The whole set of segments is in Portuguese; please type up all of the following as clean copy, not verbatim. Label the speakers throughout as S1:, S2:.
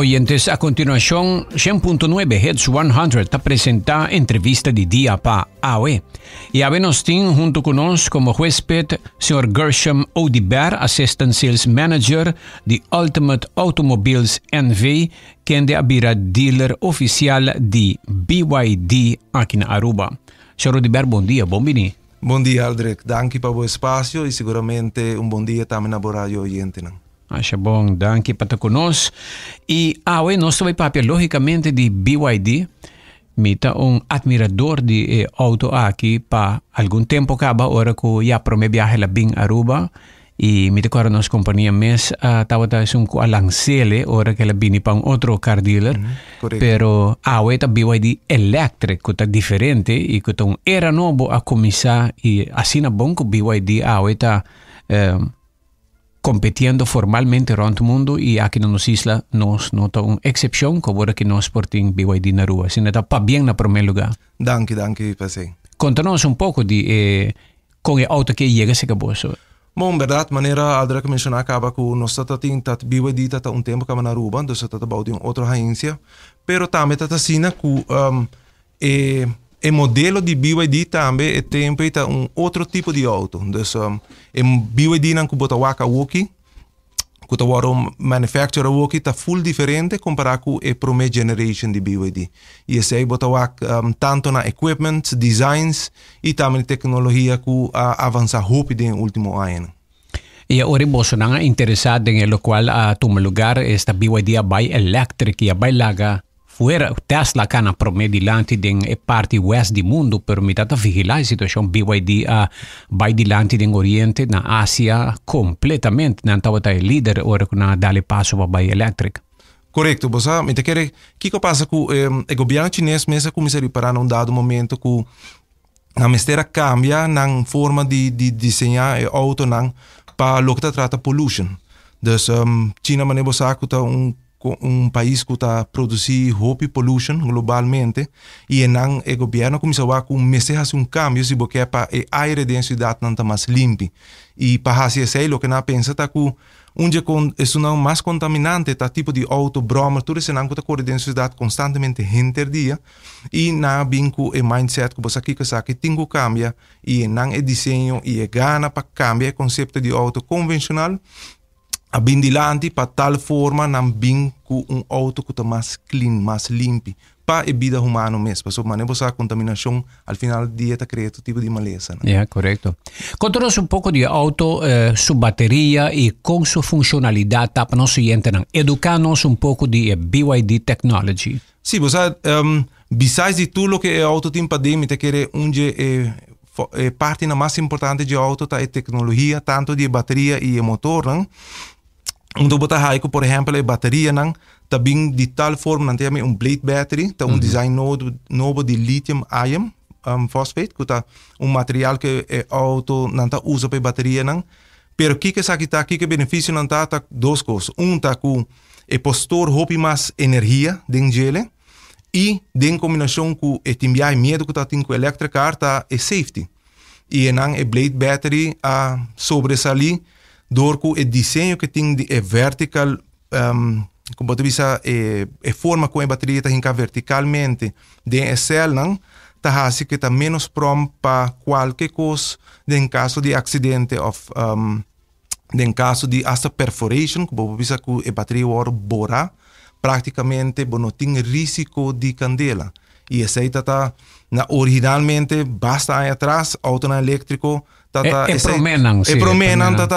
S1: Oyentes, a continuación, 100.9 Hits 100 te presenta entrevista de día pa AOE. Y AOE nos tiene junto con nosotros como huésped, señor Gershom Odiber, Assistant Sales Manager de Ultimate Automobiles NV, quien de abira dealer oficial de BYD aqui na Aruba. Senhor Odiber, bom dia, bom dia.
S2: Bom dia, Aldrich. Danke para o espaço e seguramente bom dia também na rádio oyente.
S1: Acha bom, danke para estar conosco. E nós também papel, logicamente, de BYD. Mita admirador de auto aqui para algum tempo acaba, hora que já promete viajar lá bem Aruba. E mita agora nossa companhia mes estava com a lancele, hora que ela vem para outro car dealer. Pero tá BYD elétrico, que está diferente e que está era novo a começar e assim na bom que BYD está competindo formalmente rond o mundo e aqui na nossa isla nós notamos uma exceção que agora que nós portamos BYD na rua. Assim está bem na primeiro lugar.
S2: Danke, Pasei.
S1: Conta-nos pouco de com o auto que chega se acabou.
S2: Bom, verdade, maneira Aldrich mencionar acaba que nós estamos dat BYD está tempo que na Aruba, então está about em outra agência, pero também está assim que o modelo de BYD também tem outro tipo de auto. Então, BYD não bota waka woki, que o manufacturer woki está full diferente comparado com a primeira generation de BYD. E esse bota waka tanto na equipment, designs e também tecnologia que avança rápido no último ano.
S1: E agora você não é interessado em lo qual toma lugar esta BYD a bai elétrica e a bai laga fuera Tesla cana promedi dilanti den parte west do mundo permitata vigilar a situação BYD vai dilanti den oriente na Ásia completamente não estava líder ora que na dale passo para bai elétrica.
S2: Correto, você me quer que passa com o governo chinês mesmo começa a reparar num dado momento que a mistéria cambia na forma de desenhar o auto para o que trata pollution. Então, China maneira você que país que está produzindo roupa pollution globalmente e não o governo começou a fazer cambio se porque para o ar da cidade não está mais limpo e para fazer isso o que não pensa está que onde é não mais contaminante tá tipo de auto broma tudo isso não está correndo da cidade constantemente dia e na bem com o mindset que você aqui que sabe que tem que cambiar e não é desenho e é gana para cambiar o conceito de auto convencional a bindilante para tal forma não bem com auto que está mais clean, mais limpo para a vida humana mesmo. Porque maneira você a contaminação al final do dia está criando tipo de maleza.
S1: Correto. Conta-nos pouco de auto, sua bateria e com sua funcionalidade para nós entender. Educar-nos pouco de BYD Technology.
S2: Sim, você besides de tudo que o auto tem para dentro, quer onde parte mais importante de auto tá a tecnologia, tanto de bateria e motor, não? Então, por exemplo, a bateria também de tal forma que tem blade battery, tá design novo de lithium-ion phosphate, que tá material que o auto não tá usa para bateria, não. Pero que benefício não tá duas coisas. Tá com o postor roupa mais energia dentro dele e em combinação com o timbiar medo que tá com o electric car tá é safety. E não é blade battery a sobresair door o desenho que tem de vertical como você vê forma com a bateria está verticalmente de cell não tá assim que está menos pronto para qualquer coisa em caso de acidente ou em caso de hasta perforation como você vê que a bateria vai borar praticamente não tem risco de candela e essa aí tá originalmente basta aí atrás auto elétrico
S1: promenan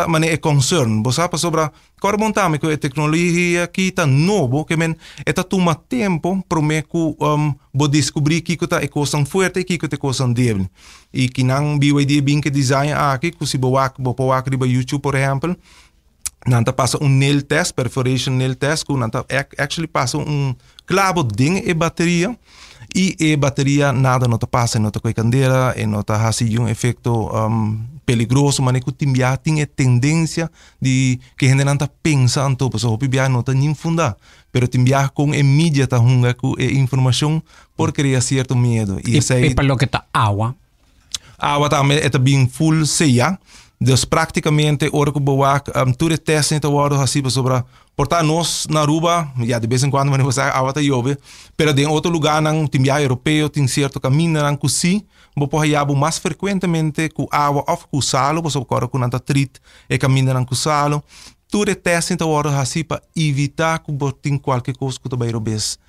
S2: mas é concern. Você sabe sobre agora montamos que a tecnologia aqui está novo, que está toma tempo para mim que vou descobrir que está é coisa forte e que é coisa débil. E que não BYD bem que design aqui, que se vou aqui no YouTube, por exemplo, não tá passa nail test, perforation nail test, que não tá actually passa clavo dentro da bateria. E a bateria nada não passa, não tem candela, e não está fazendo efeito peligroso, mas que tem a tendência de que a gente não está pensando, porque o PBA não está nem fundado, mas tem com a mídia tá com a informação por criar certo medo.
S1: E para o que está água?
S2: Água também é bem full ceia. Dus praticamente, ora que boa, tudo teste então agora assim sobre Portanto, nós na Aruba, de vez em quando vamos usar água da chove, pero em outro lugar, não tem europeu, tem certo caminho, não que vou pôr mais frequentemente com água ou com salo, você pode com nada trit e caminho não com salo. Tudo é teste então hora assim para evitar que tem qualquer coisa que vai robes.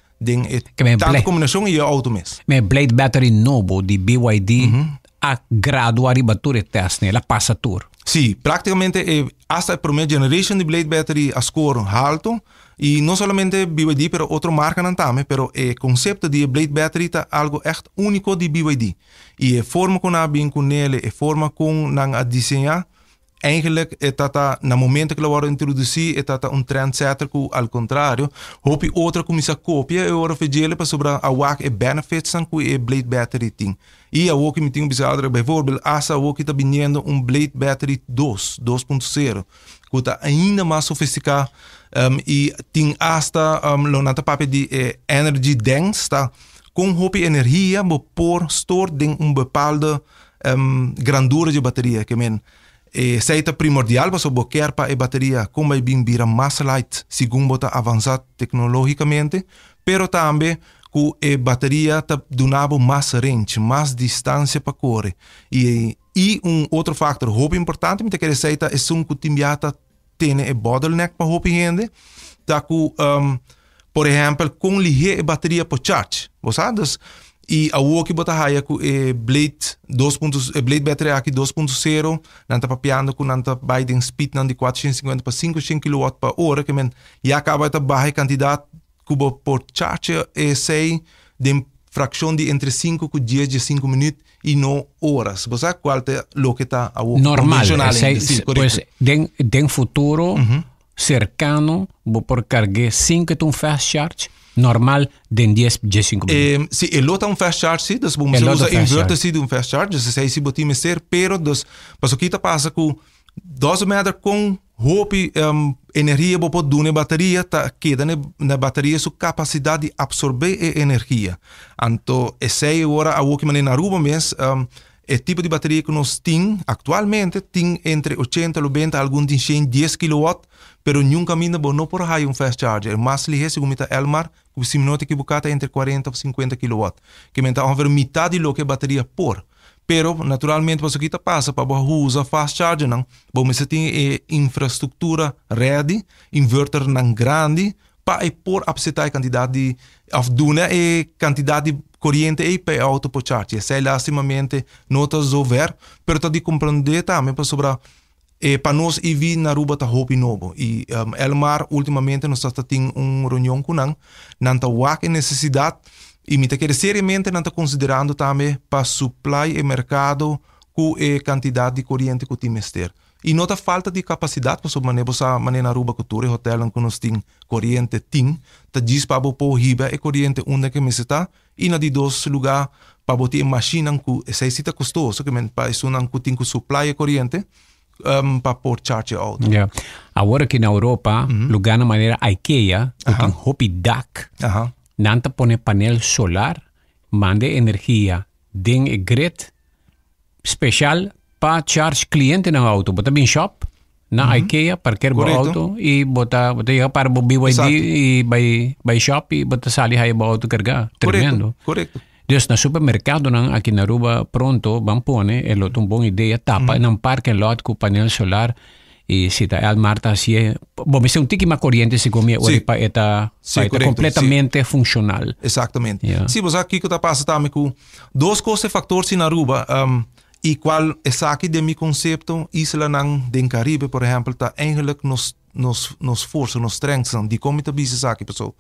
S2: Tanta combinação e auto mesmo.
S1: Mas Blade Battery novo de BYD a grado arriba tudo é teste, ela passa tudo.
S2: Sim, praticamente hasta a primeira geração de Blade Battery a score alto e não somente BYD, pero outra marca não também, pero o conceito de Blade Battery é algo echt único de BYD. E a forma como a bem com ele, a forma como a desenhar, eigenlijk no momento que ela vai introduzir, é trendsetter que, ao contrário, hope outra começa a copiar e agora fazer para sobre a WAC e benefits que o Blade Battery tem. E a WAC me tem bizarro, bijvoorbeeld, essa WAC está vindo Blade Battery 2.0, que está ainda mais sofisticado e tem hasta o papel de energy dense, tá? Com hope energia, por store em bepaalde grandura de bateria, que seita primordial para boquear para a bateria como vai vir mais light segundo bota avançado tecnologicamente, pero também que a bateria tá donava mais range, mais distância para correr. E outro fator muito importante, me que seita é que o timbiata tem a bottleneck para hope gente, tá que por exemplo, com ligeira bateria para charge, você sabe? E a outra bota raia com Blade Battery aqui 2.0, não está papiando com não está biden speed não de 450 para 500 kW por hora, que já acaba de baixa quantidade que por charge sei de fração de entre 5 e 10 de 5 minutos e não horas. Você sabe qual é o que está a outra
S1: normal, pues den futuro cercano, vou por carregar 5 de fast charge. Normal de 10 a 5 minutos.
S2: Sim, ele está fast charge, sim, dus você usa inverter de fast charge, dus sei se botar ser, pero dus, mas o que está passa com 2 metros com hope energia para pôr na bateria, tá queda na bateria sua capacidade de absorver a energia. Então, sei agora a o que maneira na Aruba mesmo, o tipo de bateria que nós temos atualmente tem entre 80 e 90, alguns tem 10 kW, pero nunca ainda não por aí fast charger. É mais ligeiro, segundo o Elmar, que se não equivocado entre 40 e 50 kW. Que me está a metade do que a bateria por. Pero, naturalmente, para isso que passa, para usar fast charger, não. Você tem infraestrutura ready, inverter não grande, para por absetar a quantidade de afduna e quantidade de corrente e para auto por charge. Sei lastimamente não está resolver, pero está de compreender também para sobrar para nós ir na Aruba está hopi novo e Elmar ultimamente nós está tendo reunião com não está a necessidade e me quer seriamente não está considerando também para supply e mercado com a quantidade de corrente que tem mestre e não está falta de capacidade para sobre maneira na Aruba cultura hotel que nós tem corrente tem está diz para pôr riba e corrente onde que me está e na de dois lugar para botar máquina que se está custoso que para isso não tem que supply e corrente para pôr charge auto.
S1: Yeah. Agora aqui na Europa, lugar na maneira IKEA, tem hopi DAC, nanta pone painel solar, mande energia den grid special para charge cliente na auto. Bota bem shop na IKEA, parquear o auto e bota para o BYD e by shop e bota sali aí o auto carregar. Tremendo.
S2: Correto.
S1: Dus na supermercado aqui na Aruba pronto vão pone é uma boa ideia tapa num parque lot com painel solar e se tá a Marta assim bom mas um tique mais corrente se comia hoje para eta completamente funcional.
S2: Exatamente. Yeah. Sim, você aqui que tá passa também com dois coisas fatores na Aruba e qual é aqui de meu conceito isla nang den Caribe por exemplo tá eigenlijk nos força nos strengths de como tá business aqui pessoal.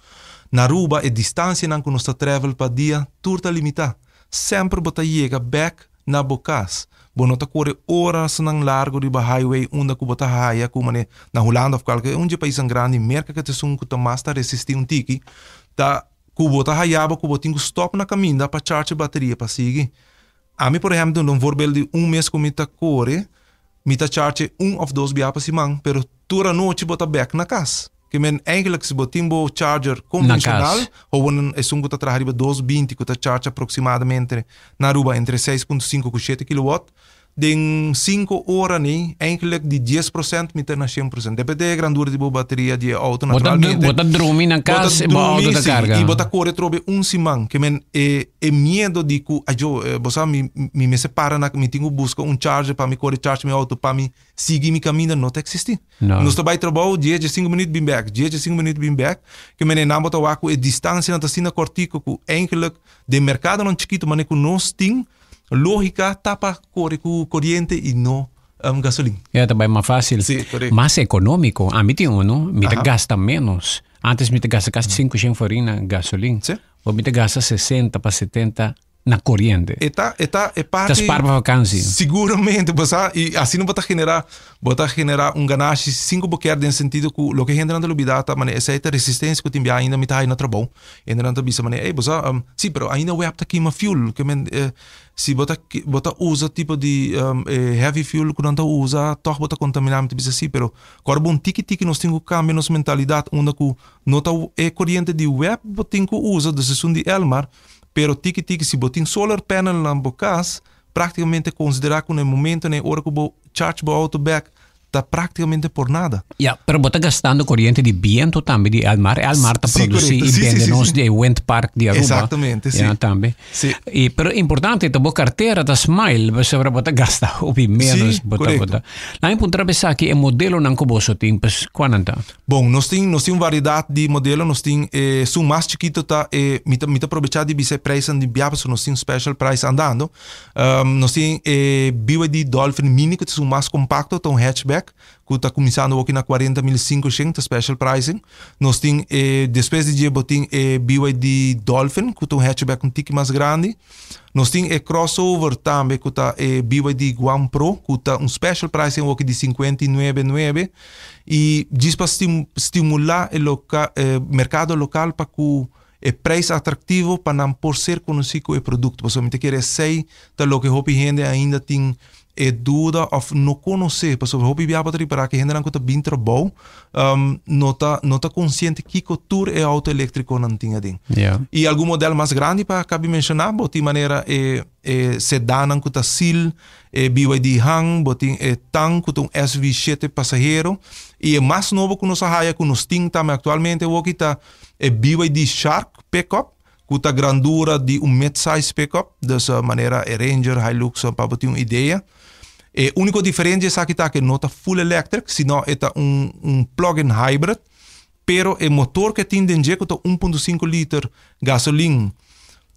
S2: Na Aruba, a distância que nós travel para dia, turta limitada. Sempre bota chega back na bocas. Bom, não corre horas nang largo de highway, onde que bota raia, como na Holanda ou qualquer país grande, merca que te sum que mais está resistir tiki, tá que bota raia, que bota stop na caminho, para charge a bateria para seguir. A mim, por exemplo, num voorbeeld de mês que me tá corre, me tá charge of 2 bias para simang, pero tura noite bota back na casa. Que eigenlijk se botimbo charger convencional ou um que está trabalhando 220 que está charge aproximadamente na Aruba entre 6.5 e 7 kW in 5 ore nee, eigenlijk die 10% met naar 100%. Depende de grandura di bateria di auto.
S1: Bota dromi na casa e auto da carga.
S2: E bota corre trobe simang que men e miedo di ku ajo bosa mi separa na mi tingo busca charger para mi corre charge mi auto para mi seguir mi caminho não existe. Nós trabalho trabalho 5 minutos bem back, 5 minutos bem back. Que men na bota waku e distância na tasina cortico ku eigenlijk de mercado não chiquito mas ku nós ting lógica tapa corre com corriente e não gasolina.
S1: É também mais fácil.
S2: Sim, correto.
S1: Mais econômico. A mim tem me gasta menos. Antes me gasta quase 5 farina gasolina.
S2: Sim.
S1: Ou me gasta 60 para 70 na corriente.
S2: É parte...
S1: Das para vacância.
S2: Seguramente. E assim não vai generar ganagem 5 boquer no sentido que o que a gente não olvidar mas essa resistência que tem ainda me tá aí no trabalho. Ainda não tá bisa mané, sim, pero ainda o apta aqui uma fuel que se bota usa tipo de heavy fuel que não usa, toch bota contaminante bisa sim, pero agora bom tiki nós temos que cambiar nossa mentalidade onde que não tá corrente de web botin que usa da sessão de Elmar. Pero tiki se botin solar panel na bocas, praticamente considerar que no momento na hora que o charge o auto back está praticamente por nada.
S1: Ja, pero bota gastando corriente de viento também de Elmar está produzindo e vende-nos de wind park de Aruba.
S2: Exatamente, sim.
S1: Ja, também.
S2: Sim.
S1: E pero importante a boa carteira da Smile, você vai botar gasta o menos bota. Lá em ponto pensar que o modelo não como você tem, pues quando tá?
S2: Bom, nós temos variedade de modelo, nós temos são mais chiquito tá mita aproveitar de vice preço de biabas, nós temos special price andando. Nós temos BYD Dolphin Mini que são mais compacto, tão hatchback que está começando aqui na 40.500 special pricing. Nós temos depois de dia botin BYD Dolphin que é hatchback tique mais grande. Nós temos crossover também que está BYD Guam Pro que está special pricing aqui de 59.900 e diz para estimular o mercado local para que é preço atrativo para não por ser conhecido o produto. Você me quer sei da lo que hopi gente ainda tem dúvida ou não conhecer, porque hopi via para que gente não está bem trabalho, não tá consciente que cultura é auto elétrico não tinha dentro. E algum modelo mais grande para cabe mencionar, de maneira sedan que tá sil, BYD Hang, botin Tang que um SV7 passageiro e mais novo que nós haja que nós tem também atualmente o que tá BYD Shark pickup que tá grandura de mid-size pickup dessa maneira Ranger, Hilux para ter uma ideia. O único diferente é que não tá full electric, senão é plug-in hybrid, pero o motor que tem dentro que tá 1.5 litros gasolina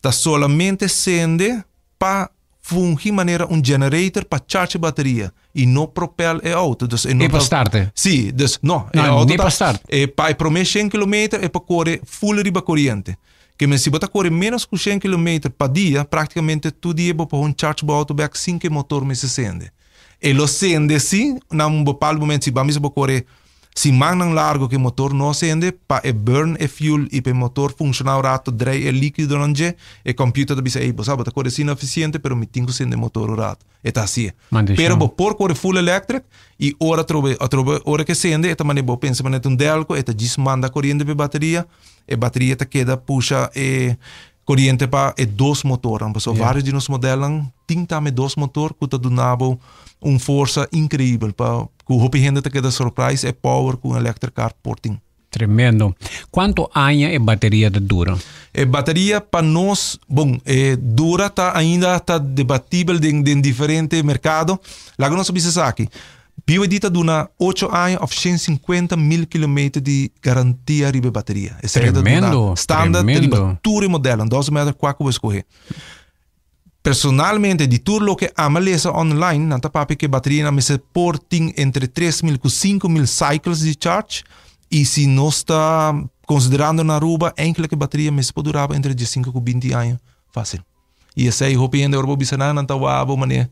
S2: tá solamente sende para fungir maneira generator para charge bateria e não propel o auto. Dus
S1: e para starten?
S2: Sim, dus não
S1: nem para start.
S2: Para prometer 100 km é para correr full riba corriente. Que se você correr menos que 100 km por dia, praticamente tu dia para charge o auto back sem que o motor me se acende. E lo acende sim, num bepaalde momento se vamos correr se manang largo que o motor não acende, para burn e fuel e para o motor funcionar o rato, drai e líquido não é, e o computer da bisa, você sabe, corre sim eficiente, pero me tenho que acender o motor o rato. É assim. Pero por correr full electric e ora ora que acende, eta maneira pensa maneira delco, eta manda corrente para bateria, e bateria ta queda puxa corrente para dois motores. So vários de nos modelos tem também dois motores que tá donando força incrível para que o gente te queda surprise é power com electric car porting.
S1: Tremendo. Quanto anos a bateria dura?
S2: A bateria para nós, dura ainda está debatível em diferentes mercados. Lá que nós sabemos aqui, BYD dura 8 anos ou 150.000 km de garantia de bateria.
S1: Tremendo.
S2: Standard de tudo o modelo, 12 metros qual que eu vou escolher. Personalmente, de tudo o que ama ler online, não tá papi que bateria me se porting entre 3.000 e 5.000 cycles de charge e se nós está considerando na Aruba, que bateria me se pode durar entre 5 e 20 anos fácil. E esse aí, hopi ainda Aruba bisana não tá wabo, mané,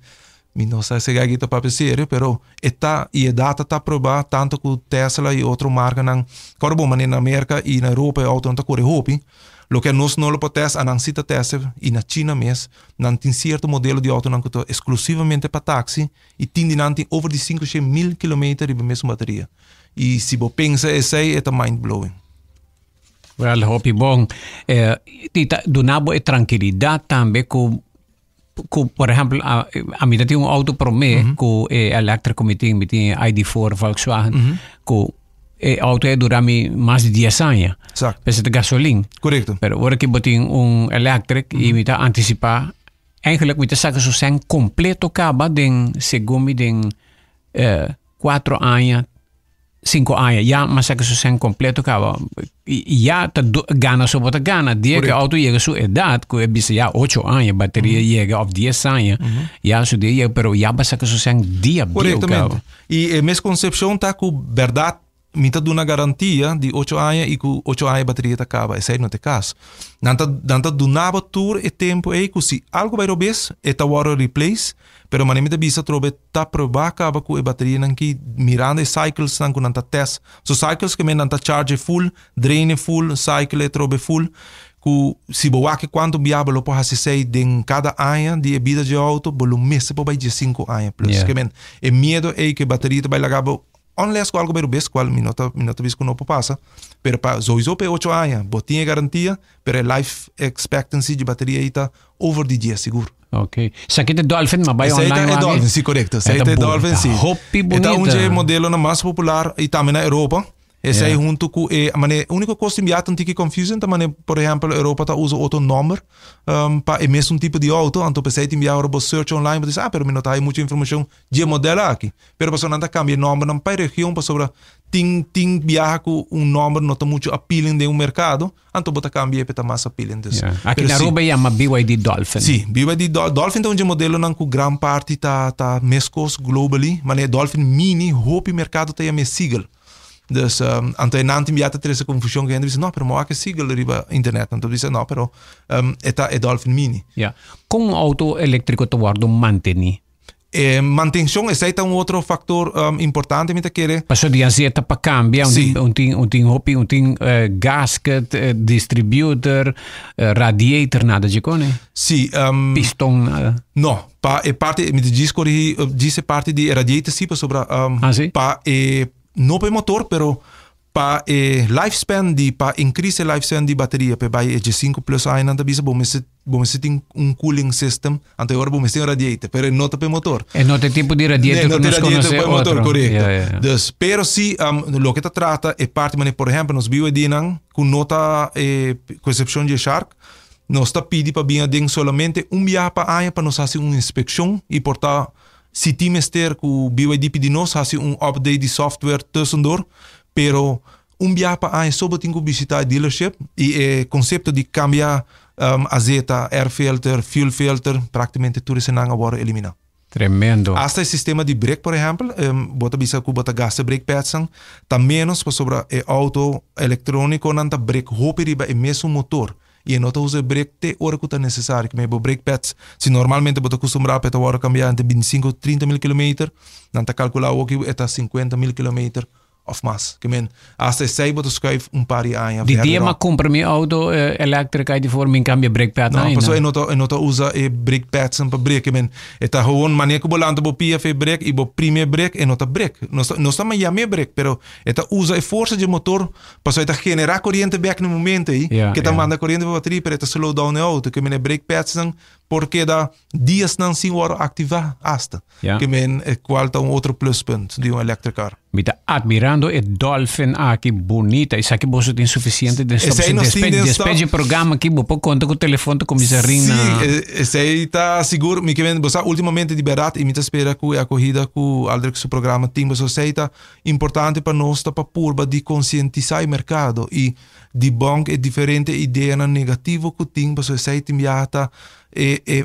S2: não sei se é que papi sério, pero eta e a data tá provar tanto que Tesla e outra marca não, corbo mané na América e na Europa auto não tá corre hopi. Lo que nós não podemos testar, não se testa e na China mesmo, não tem certo modelo de auto que é exclusivamente para táxi e tem over de 5.000 km de mesma bateria. E se você pensa isso aí, é mind blowing.
S1: Well, hopi bom. Donavo e tranquilidade também com por exemplo, a mim tem auto para mim, que é elétrico, me tem ID4 Volkswagen, que auto dura mais de 10 anos.
S2: Exato.
S1: Pesa de gasolina.
S2: Correto.
S1: Pero agora que eu tenho elétrico e me está antecipar, eigenlijk me está so zijn completo acaba den segundo den 4 anos 5 anos, ja, mas que so zijn completo acaba. Ja, gana so bota gana. Die que auto chega sua idade, que é bisa ja 8 anos, bateria chega of 10 anos. Ja, so die, pero ja, basta que so zijn dia
S2: corretamente. E a misconcepção tá com verdade. Me está dando uma garantia de 8 anos e com 8 anos a bateria acaba. Esse aí não é o caso. Não está dando tour e tempo aí que se algo vai rober, está hora replace, pero mas me bisa trobe tá provar acaba com a bateria não que mirando os cycles não com test. So cycles que me não tá charge full, drain full, cycle trobe full. Se boa que quanto viável pode ser de cada ano de vida de auto, bolo mês pode de 5 anos plus. Que men, e medo é que a bateria vai largar unless algo bem best qual minuto bisco não passa, pero para sowieso pe 8 anos, botinha garantia, pero life expectancy de bateria está over de 10 seguro.
S1: Ok. Sa kita Dolphin mabay online
S2: é Dolphin, sim, correto. Sa é Dolphin, sim.
S1: Hoppi bonita.
S2: Então um modelo na mais popular e também na Europa. Esse aí junto com a única coisa que me tem confusão também, por exemplo, a Europa tá usa outro número para o mesmo tipo de auto, então pensei que me agora search online, mas pero me não tá aí muita informação de modelo aqui. Pero pessoa não tá cambia número não para região para sobre ting viaja com número não tá muito appealing de mercado, então bota cambia para mais appealing desse.
S1: Aqui na Europa é uma BYD Dolphin.
S2: Sim, BYD Dolphin é um modelo não com grande parte tá mescos globally, mas é Dolphin Mini, hope mercado tá aí Seagull. Dus anto enanti mi ata tresa confusão que dice no, pero mo que siga riba internet, então dice no, pero é Dolphin Mini.
S1: Ja. Com auto elétrico to guardo manteni.
S2: Manutenção é outro fator importante me querer.
S1: Passou de azeite para cambiar, tem gasket, distributor, radiator, nada de cone?
S2: Sim.
S1: Pistão, nada?
S2: Não, parte me diz parte de radiator sim, sobre para não para motor, pero para lifespan para increase lifespan de bateria para vai de 5 plus anos ainda bisa bom se tem cooling system ante agora bom se tem radiator, pero não para motor.
S1: É não tem tipo de radiator que nós conhecemos
S2: para motor, correto. Dus pero si lo que trata é parte, por exemplo, nos BYD não com nota concepção de Shark, nós está pedindo para vir solamente dia para ano para nós fazer uma inspeção e portar se timester com o BYD pedindo fazer update de software tussendoor, pero dia para ano só tem que visitar a dealership e o conceito de cambiar azeite, air filter, fuel filter, praticamente tudo isso não agora eliminar.
S1: Tremendo.
S2: Hasta o sistema de brake, por exemplo, bota bisa ku bota gasta brake pads, tá menos para sobre auto eletrônico não tá brake hope riba é mesmo motor. E não usa brake te hora que está necessário, que me brake pads, se normalmente você acostumar para hora cambiar entre 25 e 30 mil km, não está calculado que é 50 mil km of mais. Que men, hasta sei você escreve par de anos.
S1: Die dia maar compra mi auto elektrica die voor mijn cambia brake pad.
S2: Não, pessoal, eu não usa brake pads para brake, men, está gewoon manier que bolando bo PF brake e bo primeiro brake e não tá brake. Não está mais me brake, pero está usa a força de motor para está generar corrente back no momento aí, que está manda corrente para bateria, pero está slow down o auto, que men brake pads não porque dá dias não sem hora ativar hasta. Que men qual tá outro pluspunt de electric car.
S1: Me está admirando o Dolphin aqui bonita. Isso aqui você tem suficiente despeje programa aqui, você conta com o telefone como se rinna.
S2: Sim, esse aí está seguro. Me que você ultimamente de barato e me espera que a corrida com Aldrich seu programa tem você está importante para nós para purba de conscientizar o mercado e de bank é diferente ideia negativo que tem você sei tem já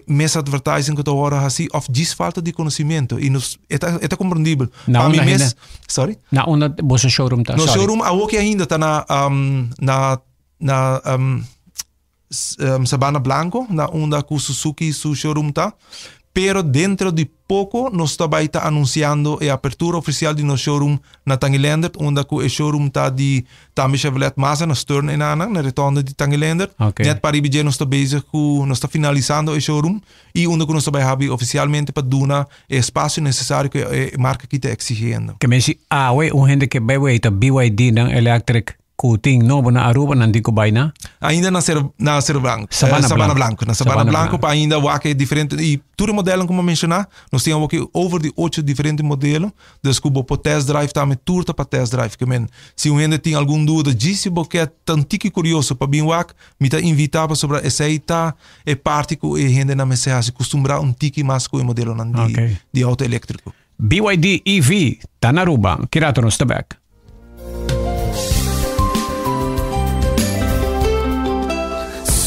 S2: mes advertising que agora assim of diz falta de conhecimento e nos é compreendível.
S1: Para mim mes
S2: sorry.
S1: Na onda você showroom tá.
S2: No showroom a que ainda tá na Sabana Blanco, na onda com Suzuki su showroom tá. Pero dentro de pouco nós também está anunciando a abertura oficial de nosso showroom na Tangilander, onde o showroom está de também Chevrolet Mazda na Stern e na retorno de Tangilander. Net para IBJ nós está bezig com nós está finalizando o showroom e onde nós também have oficialmente para dar o espaço necessário que a marca aqui está exigindo.
S1: Que me diz, gente que vai ver BYD na electric kuting novo na Aruba nandico baina?
S2: Ainda na Cerro Branco.
S1: Sabana Blanco.
S2: Na Sabana Blanco, para ainda waque diferente. E tudo modelo como mencionar, nós temos aqui over de 8 diferentes modelos. Dus cubo para test drive também turta para test drive. Que men, se um ainda tem algum dúvida, disse que é tanto curioso para bem waque, me tá invitava sobre essa tá é parte que a gente na mesa se acostumbrar tiki mais com o modelo de auto elétrico.
S1: BYD EV tá na Aruba. Kirato nos tabak.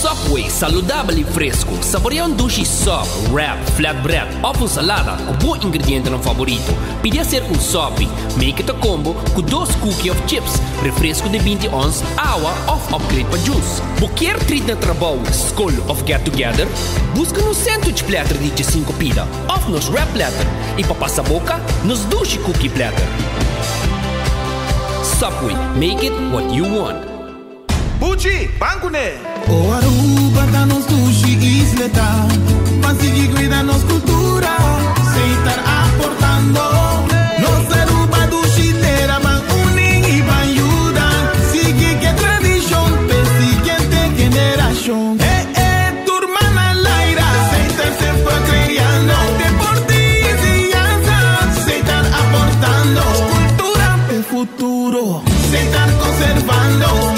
S3: Subway, saudável e fresco. Saboreia sushi soft, wrap, flatbread ou com salada com bom ingrediente no favorito. Pide ser sub, make it a combo com 2 cookies of chips, refresco de 20 ons, água ou upgrade para juice. Qualquer treat na trabalho, school of get together, busca no sandwich platter de 5 pida, ou nos wrap platter. E para passar boca, nos sushi cookie platter. Subway, make it what you want.
S4: Pucci, banco né?
S5: O Aruba tá nos sushi isleta, mas seguir cuida nos cultura, sem estar aportando. Nos Aruba do chilera van unir e van ayudar, sigue que tradição per siguiente generación. Turma na laira, sem estar sempre criando, deporte y enseñanza, sem estar aportando, cultura del futuro, sem estar conservando.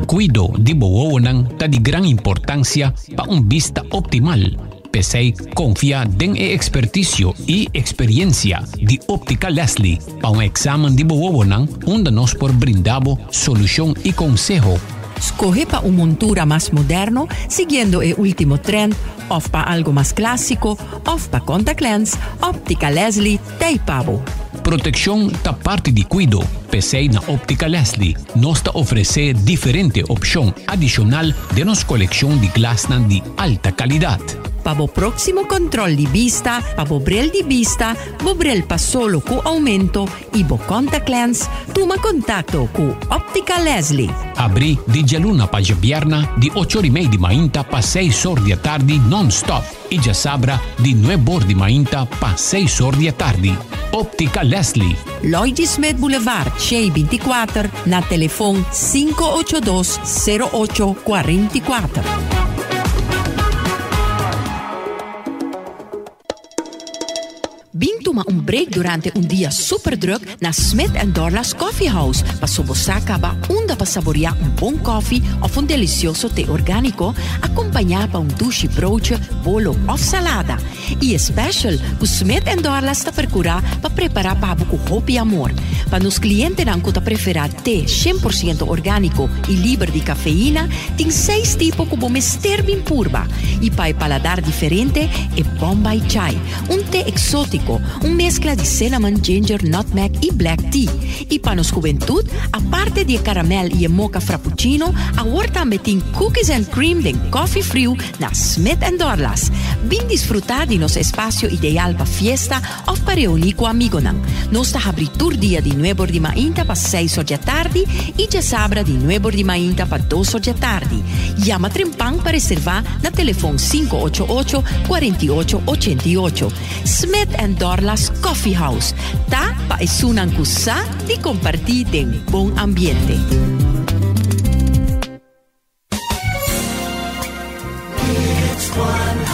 S1: Cuido di bowonan ta di gran importancia pa un vista optimal. Pesei confia den e experticio y experiencia di Óptica Leslie pa un examen di bowonan onde nos por brindabo solución y consejo.
S6: Escoge para una montura más moderno, siguiendo el último trend, o para algo más clásico, o para contact lens, Óptica Leslie, Teipabo.
S1: Protección ta parte di cuido. PC na Óptica Leslie nos ta ofrece diferente opción adicional de nos colección de glasnan de alta calidad.
S6: Para o próximo control de vista, para o bril de vista, o bril pa solo com aumento e o contact lens, toma contato com Óptica Leslie.
S1: Abri di Jaluna pa Jabierna di 8:30 di mainta pa 6 horas di tardi non-stop e già sabra di 9 horas di mainta pa 6 horas di tardi. Óptica Leslie.
S6: Lloyd Smith Boulevard, Shea 24, na telefoon 582-0844. Toma un break durante un día super druk na Smith & Dorla's Coffee House. Paso bosaca ba unda pa saborear un bon coffee of un delicioso té orgánico, accompagnato pa un douche broodje, bolo of salada. E special, ku Smith & Dorla's ta percura pa preparar pa buku hopi amor. Pa nos clientes nan ta preferar té 100% orgánico e libre de cafeína, tem 6 tipos como mester bin purba. E pa paladar diferente e Bombay Chai, un té exótico, un mezcla de cinnamon, ginger, nutmeg y black tea. Y para nos juventud, aparte de caramel y mocha frappuccino, ahora también tiene cookies and cream de coffee frío na Smith & Dorla's. Bin disfrutar de nos espacio ideal para fiesta o para reunir con amigos. Nos ta abrir tur día de 9 horas de mañana para 6 horas de tarde y ya sabra de 9 horas de mañana para 2 horas de tarde. Llama Trempang para reservar na teléfono 588-4888. Smith & Dorla's Coffee House. Ta pa esunan kusa di compartir en buen ambiente.
S5: It's 100.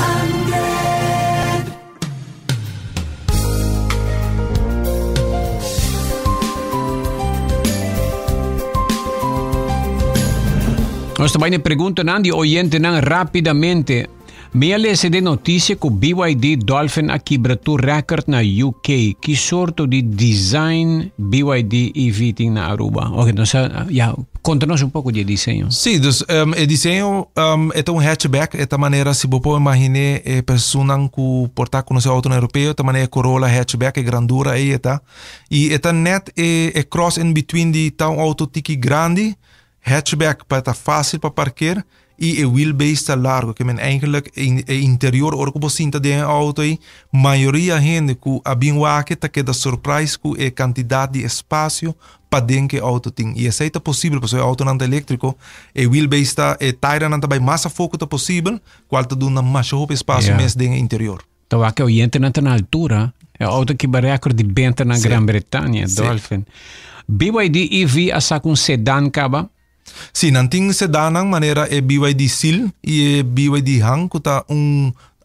S1: Nós também perguntando de oyente rapidamente. Meia lese de notícia que o BYD Dolphin aqui bratou record na UK. Que sorte de design BYD EV tem na Aruba? Ok, então, conta-nos pouco de desenho.
S2: Sim, dus, o desenho é hatchback, é da maneira, se você imaginar, a pessoa que portar com o seu auto europeu, da maneira Corolla hatchback, é grandura aí, tá? E é net, é cross in between de um auto tiki grande, hatchback para estar fácil para parquear, e o wheelbase tá largo, que eigenlijk interior ook op cinta de auto aí, maioria gente que a bem waque tá que da surprise com a quantidade de espaço para dentro que auto tem. E isso é possível, porque o auto não é elétrico, o wheelbase tá tire não tá bem mais foco tá possível, qual tá dando mais espaço mesmo dentro interior.
S1: Tawa que oyente na altura, é auto que vai recorde de benta na Grã-Bretanha, Dolphin. BYD EV asa com sedan kaba?
S2: Sim, nanting sedan ang maneira é BYD Seal e BYD Hang, que tá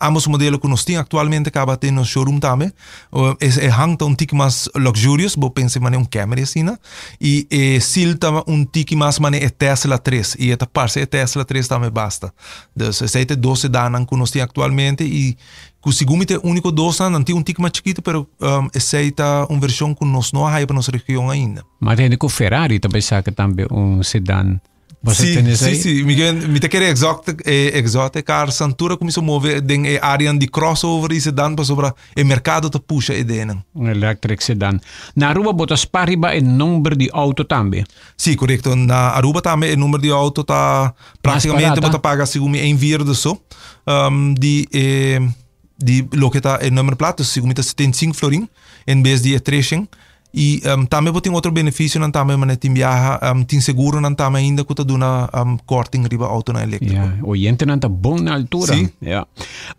S2: ambos modelos que nós temos atualmente acaba tendo no showroom também. É Hang tá tique mais luxurious, vou pensar mané Camry assim, né? E Seal tá tique mais mané é Tesla 3 e esta parte é Tesla 3 também basta. Então, esse é dois sedan que nós temos atualmente e que segundo é único dois não tem tique mais chiquito, pero esse é versão que nós não há para nossa região ainda.
S1: Mas tem que o Ferrari também saca também sedan.
S2: Sim. Me te querer exote car santura começou a mover den área de crossover e sedan para sobre o mercado te puxa e denen.
S1: Electric sedan. Na Aruba botas pariba e número de auto também.
S2: Sim, correto. Na Aruba também o número de auto tá praticamente bota paga segundo em verde só. De lo que tá o número plato segundo tá 75 florin em vez de 300. E também tem outro benefício, não também mas tem viaja, tem seguro não também ainda que tá dando corte em riba auto na elétrico.
S1: Yeah. Oyente não tá bom na altura.
S2: Sim.
S1: Yeah.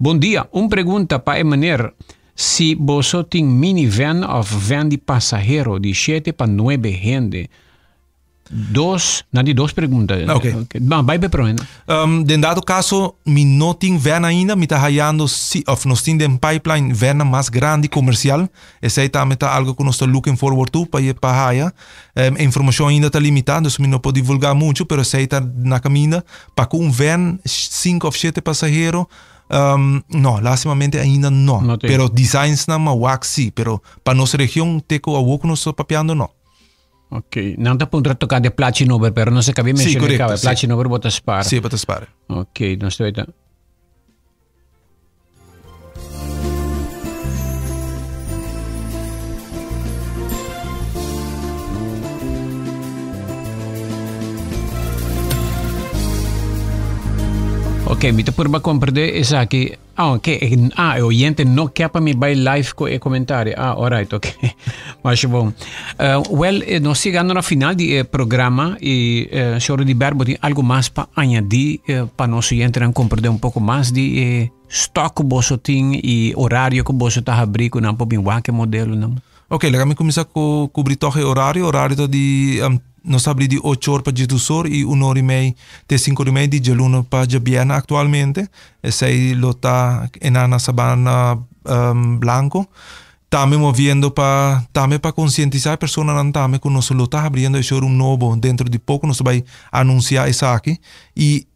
S1: Bom dia, pergunta para Emaner. Se você tem minivan ou van de passageiro de 7 para 9 gente, dos perguntas.
S2: Ok.
S1: Vai para pronto.
S2: Den dado caso, mi não tem van ainda, mi tá hallando of nós tem den pipeline van mais grande comercial. Esse aí também tá algo que nós tá looking forward to para haya. A informação ainda tá limitada, so mi não pode divulgar muito, pero esse aí tá na caminho para com van 5 ou 7 passageiros. No, lastimamente ainda não. Pero designs na wax sim, pero para nossa região teco a woco nós tá papeando não.
S1: Ok, não está para tocar de Platinover, pero não se cabe mencionar que Platinover bota spara.
S2: Sim, bota spara.
S1: Ok, não estou aí. Ok, me por ba compreender essa aqui. O oyente não quer para me vai live com o comentário. Alright, ok. Mas bom. Nós chegando no final do programa e senhor de Berbo tem algo mais para añadir para nosso oyente compreender pouco mais de stock que você tem e horário que você está abrindo não para bem que modelo não.
S2: Ok, legal, me começar com cobrir todo o horário tá de nós abrimos de 8 horas para Jetusor e 1 hora e meia de 5 horas e meia de Jaluno para Jabiana atualmente. Esse aí lo está na Sabana Blanco. Também movendo para conscientizar a pessoa não também que nós lo está abrindo esse showroom novo dentro de pouco nós vai anunciar isso aqui e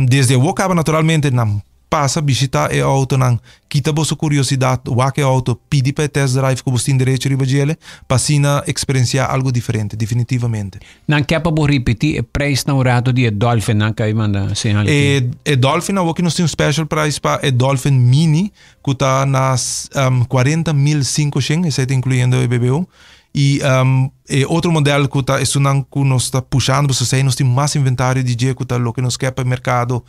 S2: desde o acaba naturalmente não passa visitar o auto não quita vossa curiosidade o auto pede para test drive que você tem direito de fazer para assim experienciar algo diferente definitivamente.
S1: Não quer para repetir o preço na hora de Dolphin não quer mandar sinal.
S2: Dolphin aqui nós temos um special price para Dolphin Mini que está nas 40.500 esse está incluindo o BBU. E outro modelo que está que nós está puxando, você nós temos mais inventário de dia que está lo que nos quer para o mercado,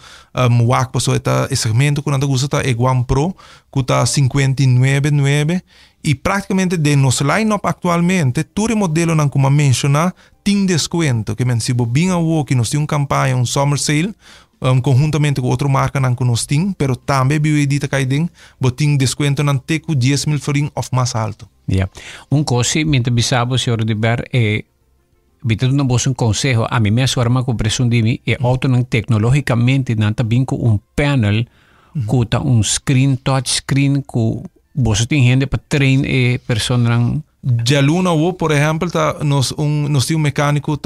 S2: esse segmento que nós gusta é Guam Pro, que está 59.9 e praticamente de nosso line-up atualmente, todo o modelo não como mencionar tem desconto, que se bem a que nós temos uma campanha, summer sale, conjuntamente com outra marca não que nós temos, pero também BYD está caindo, tem desconto não tem com 10.000 florin ou mais alto.
S1: Yeah. Coisa, minha bisabo, senhor de Ber, Bita na boa consejo, a mim mesmo arma com pressão de mim, auto não tecnologicamente não está bem com panel, com screen, touch screen, com você tem gente para treinar e pessoa
S2: Jaluna por exemplo, nós temos mecânico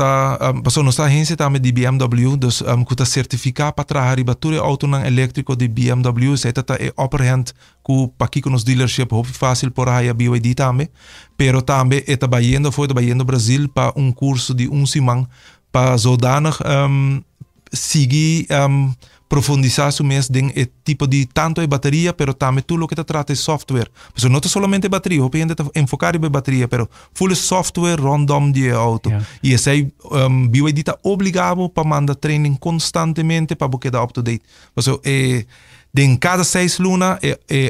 S2: passou nossa agência também de BMW, dus que está certificado para trabalhar todo o auto elétrico de BMW, isso está upper hand que para aqui com os dealership é fácil por aí a BYD também, pero também está trabalhando Brasil para curso de semana para zodanig seguir profundizar su mes den tipo de tanto de bateria, pero também tudo o que trata de software. Porque não é somente bateria, eu penso enfocar em bateria, pero full software rondom de auto. Yeah. E esse aí BYD está obrigado para mandar training constantemente para quedar up to date. Porque em cada 6 lunas,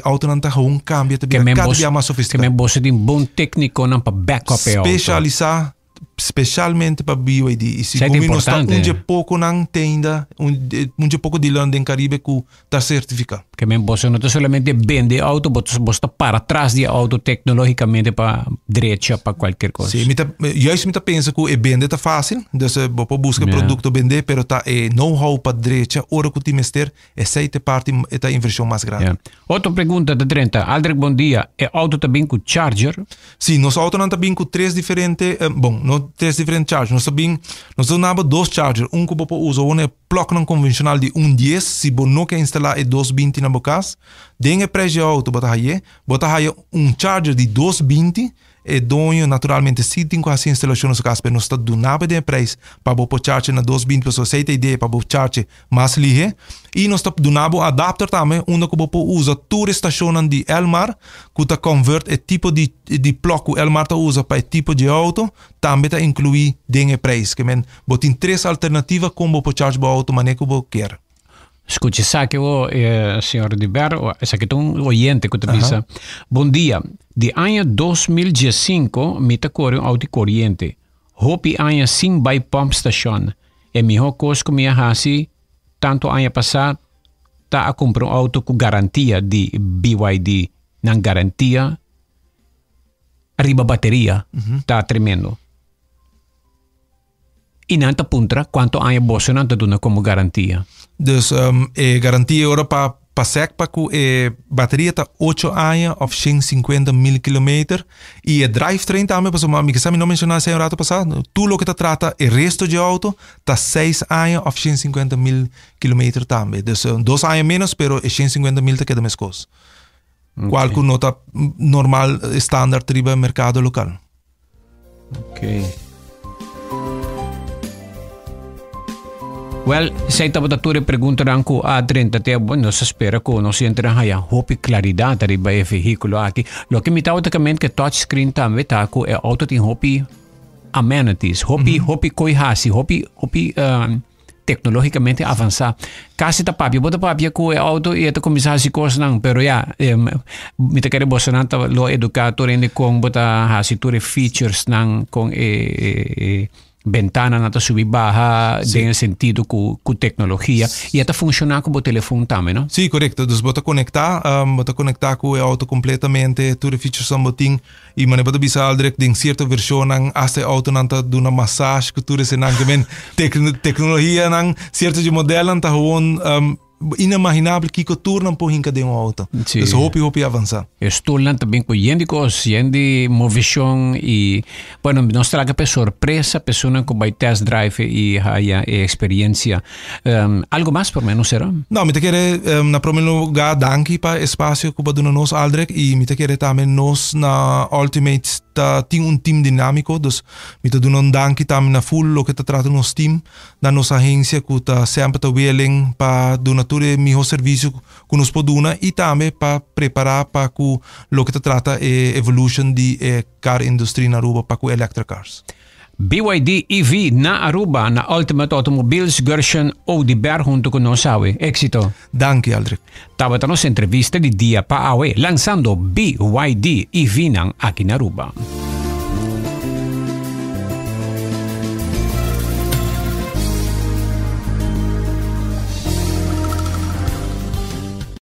S2: auto não está cambia, cada dia mais sofisticado.
S1: Que você tem bom técnico não para backup
S2: especializar specialmente para BYD. E
S1: Certo,
S2: segundo nós está
S1: importante.
S2: pouco na tenda, pouco de lá no Caribe que está certificado.
S1: Que men você não solamente vende auto, você para trás de auto tecnologicamente para direita, para qualquer coisa.
S2: Sim, juist me pensa que vender está fácil, dus você busca
S1: Yeah.
S2: produto vender, pero tá know-how para direita, hora que te mester, essa é a parte da inversão mais grande.
S1: Yeah. Outra pergunta de 30. Aldrich, bom dia. É auto também com charger?
S2: Sim, nosso auto não está bem com três diferentes, não três diferentes chargers, nós temos dois chargers, que você usa, um é plug não convencional de 110, se você não quer instalar é 220 na sua casa, tem o preço de auto, você tem charger de 220, e dono naturalmente se tem quase instalação na sua casa, mas não está do nada de preço para você charge na 220, para você ter ideia para você charge mais ligeiro, e nós está do nada adapter também, onde você usa toda a estação de Elmar, que está converte o tipo de plug que Elmar usa para o tipo de auto, também está incluído dentro do preço, que você tem três alternativas como você charge o auto, maneira que você quer.
S1: Escute, sabe o senhor Diber, esse aqui é um oyente que te diz, bom dia, de ano 2015 me tocou um auto corriente, hopi ano sem by pump station, e melhor coisa que me hasi, tanto ano passado, tá a comprar um auto com garantia de BYD, não garantia, arriba bateria, tá tremendo. E não te apunta quanto ano você não te dá como garantia.
S2: Dus garantie ora para SEC para que a bateria está 8 anos of 150.000 km e a drivetrain também, para uma amiga, sabe não mencionar essa hora passada, tudo o que trata o resto de auto está 6 anos of 150.000 km também. Dus 2 anos menos, pero 150.000 te queda mais coisa. Qual que nota normal standard triba mercado local.
S1: Ok. Well, se estava da tua pergunta ranco a 30 até bueno, se espera que não se entra aí hope claridade arriba e veículo aqui. Lo que me tá também que touchscreen também tá com é auto tem hope amenities, hope coihasi, hope tecnologicamente avançar. Kasi ta papia, bota papia com é auto e tá começar a coisas não, pero me tá querer você não tá lo educador ainda com bota hasi ture features não com ventana nata subir baja tem sentido com tecnologia e até funcionar com o telefone também, não?
S2: Sim, correto. Dus bota conectar com o auto completamente, tudo features são botin e mane bota bisa aldrek ding certa versão nang aste auto nanta do na massage que tudo se nang kemen tecnologia nang certo de modelo nanta gewoon inimaginável que turna por hinca de auto.
S1: Sí.
S2: Dus hope avançar.
S1: Estou lá também com yendicos, yendi movição e bueno, nos traga para surpresa, pessoa que vai test drive e haya experiência. Algo mais por menos será?
S2: Não, me te quer na primeiro lugar danke para espaço que baduna nos aldrek e me te quer também nos na Ultimate tem team dinâmico, dus me te dando danke também na full lo que te trata nos team, da nossa agência que tá sempre tá willing para donar todo o melhor serviço que nos pode dar e também para preparar para que lo que te trata é evolution de car industry na Aruba para que electric cars.
S1: BYD EV na Aruba, na Ultimate Automobiles Gershon Odiber junto con Nosawe. Éxito.
S2: Danke, Aldrich.
S1: Tava a nossa entrevista de dia para Awe, lançando BYD EV nang aqui na Aruba.